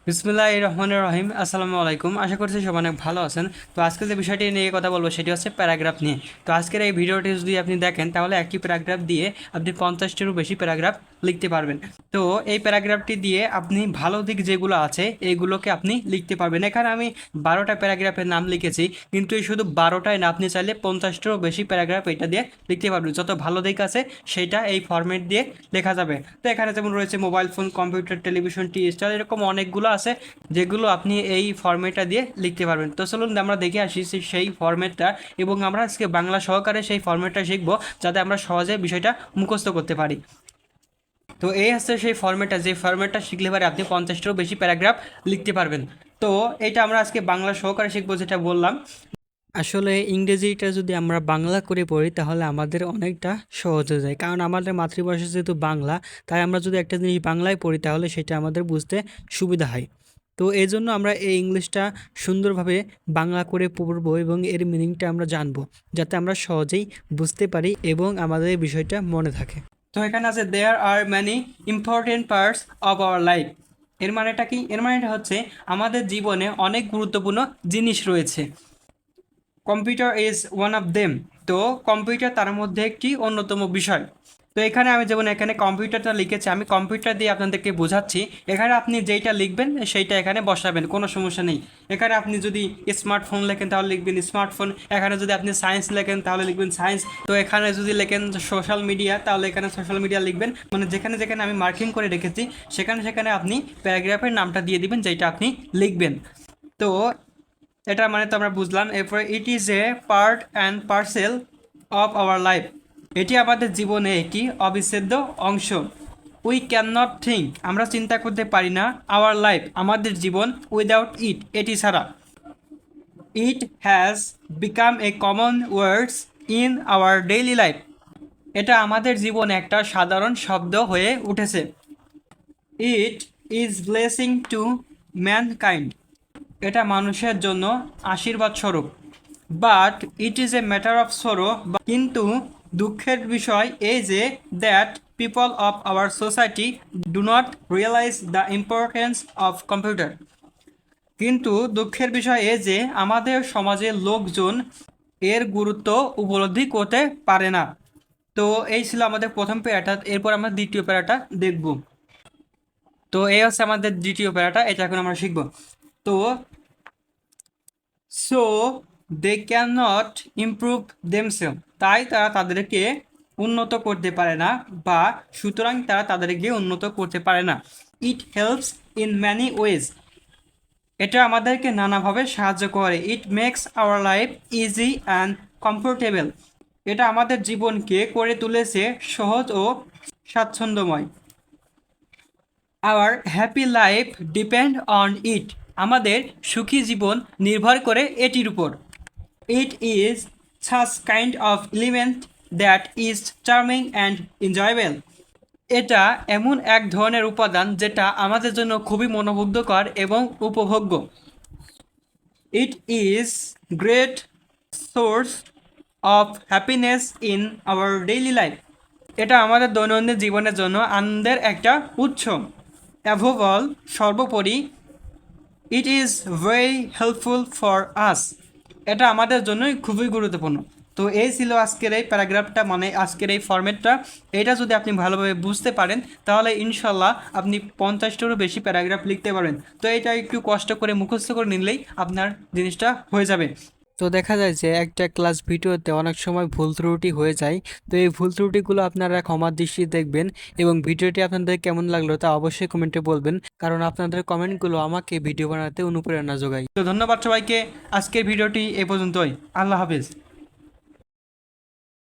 বিসমিল্লাহির রহমানির রহিম। আসসালামু আলাইকুম। আশা করছি সবাই অনেক ভালো আছেন। তো আজকে যে বিষয়টি নিয়ে কথা বলবো সেটি হচ্ছে প্যারাগ্রাফ নিয়ে। তো আজকের এই ভিডিওটি যদি আপনি দেখেন তাহলে একটি প্যারাগ্রাফ দিয়ে আপনি 50টিরও বেশি প্যারাগ্রাফ লিখতে পারবেন। তো এই প্যারাগ্রাফটি দিয়ে আপনি ভালো দিক যেগুলো আছে এইগুলোকে আপনি লিখতে পারবেন। এখানে আমি 12টা প্যারাগ্রাফের নাম লিখেছি, কিন্তু এই শুধু 12টাই না, আপনি চাইলে 50টারও বেশি প্যারাগ্রাফ এটা দিয়ে লিখতে পারবেন। যত ভালো দিক আছে সেটা এই ফরম্যাট দিয়ে লেখা যাবে। তো এখানে যেমন রয়েছে মোবাইল ফোন, কম্পিউটার, টেলিভিশন, টি স্টার, এরকম অনেকগুলো আছে যেগুলো আপনি এই ফরম্যাটটা দিয়ে লিখতে পারবেন। তো চলুন আমরা দেখে আসি সেই ফরম্যাটটা, এবং আমরা আজকে বাংলা সহকারে সেই ফরম্যাটটা শিখবো যাতে আমরা সহজে বিষয়টা মুখস্থ করতে পারি। তো এই হচ্ছে সেই ফরম্যাটটা, যে ফরম্যাটটা শিখলে পারে আপনি 50টারও বেশি প্যারাগ্রাফ লিখতে পারবেন। তো এটা আমরা আজকে বাংলা সহকারে শিখবো, যেটা বললাম। আসলে ইংরেজিটা যদি আমরা বাংলা করে পড়ি তাহলে আমাদের অনেকটা সহজ হয়ে যায়, কারণ আমাদের মাতৃভাষা যেহেতু বাংলা, তাই আমরা যদি একটা জিনিস বাংলায় পড়ি তাহলে সেটা আমাদের বুঝতে সুবিধা হয়। তো এই জন্য আমরা এই ইংলিশটা সুন্দরভাবে বাংলা করে পড়বো এবং এর মিনিংটা আমরা জানবো, যাতে আমরা সহজেই বুঝতে পারি এবং আমাদের এই বিষয়টা মনে থাকে। তো এখানে আছে there are many important parts of our life. এর মানেটা কি? এর মানেটা হচ্ছে আমাদের জীবনে অনেক গুরুত্বপূর্ণ জিনিস রয়েছে। Computer is one of them. তো কম্পিউটার তার মধ্যে একটি অন্যতম বিষয়। তো এখানে আমি যেমন এখানে কম্পিউটারটা লিখেছি, আমি কম্পিউটার দিয়ে আপনাদেরকে বোঝাচ্ছি। এখানে আপনি যেইটা লিখবেন সেইটা এখানে বসাবেন, কোনো সমস্যা নেই। এখানে আপনি যদি স্মার্টফোন লেখেন তাহলে লিখবেন স্মার্টফোন, এখানে যদি আপনি সায়েন্স লেখেন তাহলে লিখবেন সায়েন্স, তো এখানে যদি লেখেন সোশ্যাল মিডিয়া তাহলে এখানে সোশ্যাল মিডিয়া লিখবেন। মানে যেখানে যেখানে আমি মার্কিং করে রেখেছি সেখানে সেখানে আপনি প্যারাগ্রাফের নামটা দিয়ে দিবেন যেটা আপনি লিখবেন। তো এটা মানে তো আমরা বুঝলাম। এরপরে ইট is A part and parcel of our life. এটি আমাদের জীবনে একটি অবিচ্ছেদ্য অংশ। উই ক্যান নট থিঙ্ক, আমরা চিন্তা করতে পারি না, আওয়ার লাইফ, আমাদের জীবন, উইদাউট ইট, এটি ছাড়া। It has become a common words in our daily life. এটা আমাদের জীবনে একটা সাধারণ শব্দ হয়ে উঠেছে। It is blessing to mankind. এটা মানুষের জন্য আশীর্বাদ স্বরূপ। But it is a matter of sorrow, কিন্তু দুঃখের বিষয় এই যে that people of our society do not realise the importance of computer. কিন্তু দুঃখের বিষয় এই যে আমাদের সমাজের লোকজন এর গুরুত্ব উপলব্ধি করতে পারে না। তো এই ছিল আমাদের প্রথম প্যারাটা। এরপর আমরা দ্বিতীয় প্যারাটা দেখব। তো এই হচ্ছে আমাদের দ্বিতীয় প্যারাটা, এটা এখন আমরা শিখব। তো so they can not improve themselves, তাই তারা তাদেরকে উন্নত করতে পারে না, বা সুতরাং তারা তাদেরকে উন্নত করতে পারে না। It helps in many ways, এটা আমাদেরকে নানাভাবে সাহায্য করে। It makes our life easy and comfortable, এটা আমাদের জীবনকে করে তুলেছে সহজ ও স্বাচ্ছন্দ্যময়। Our happy life depend on it, আমাদের সুখী জীবন নির্ভর করে এটির উপর। It is such kind of element that is charming and enjoyable, এটা এমন এক ধরনের উপাদান যেটা আমাদের জন্য খুবই মনোমুগ্ধকর এবং উপভোগ্য। It is great source of happiness in our daily life, এটা আমাদের দৈনন্দিন জীবনের জন্য আনন্দের একটা উৎস। অ্যাভোভ অল, সর্বোপরি, it is very helpful for us, এটা আমাদের জন্যই খুবই গুরুত্বপূর্ণ। তো এই ছিল আজকের এই প্যারাগ্রাফটা, মানে আজকের এই ফরম্যাটটা। এটা যদি আপনি ভালোভাবে বুঝতে পারেন তাহলে ইনশাল্লাহ আপনি 50টারও বেশি প্যারাগ্রাফ লিখতে পারবেন। তো এটা একটু কষ্ট করে মুখস্থ করে নিলেই আপনার জিনিসটা হয়ে যাবে। তো দেখা যায় যে একটা ক্লাস ভিডিওতে অনেক সময় ভুল ত্রুটি হয়ে যায়। তো এই ভুল ত্রুটিগুলো আপনারা ক্ষমার দৃষ্টি দেখবেন, এবং ভিডিওটি আপনাদের কেমন লাগলো তা অবশ্যই কমেন্টে বলবেন, কারণ আপনাদের কমেন্টগুলো আমাকে ভিডিও বানাতে অনুপ্রেরণা যোগায়। তো ধন্যবাদ সবাইকে। আজকের ভিডিওটি এ পর্যন্তই। আল্লাহ হাফেজ।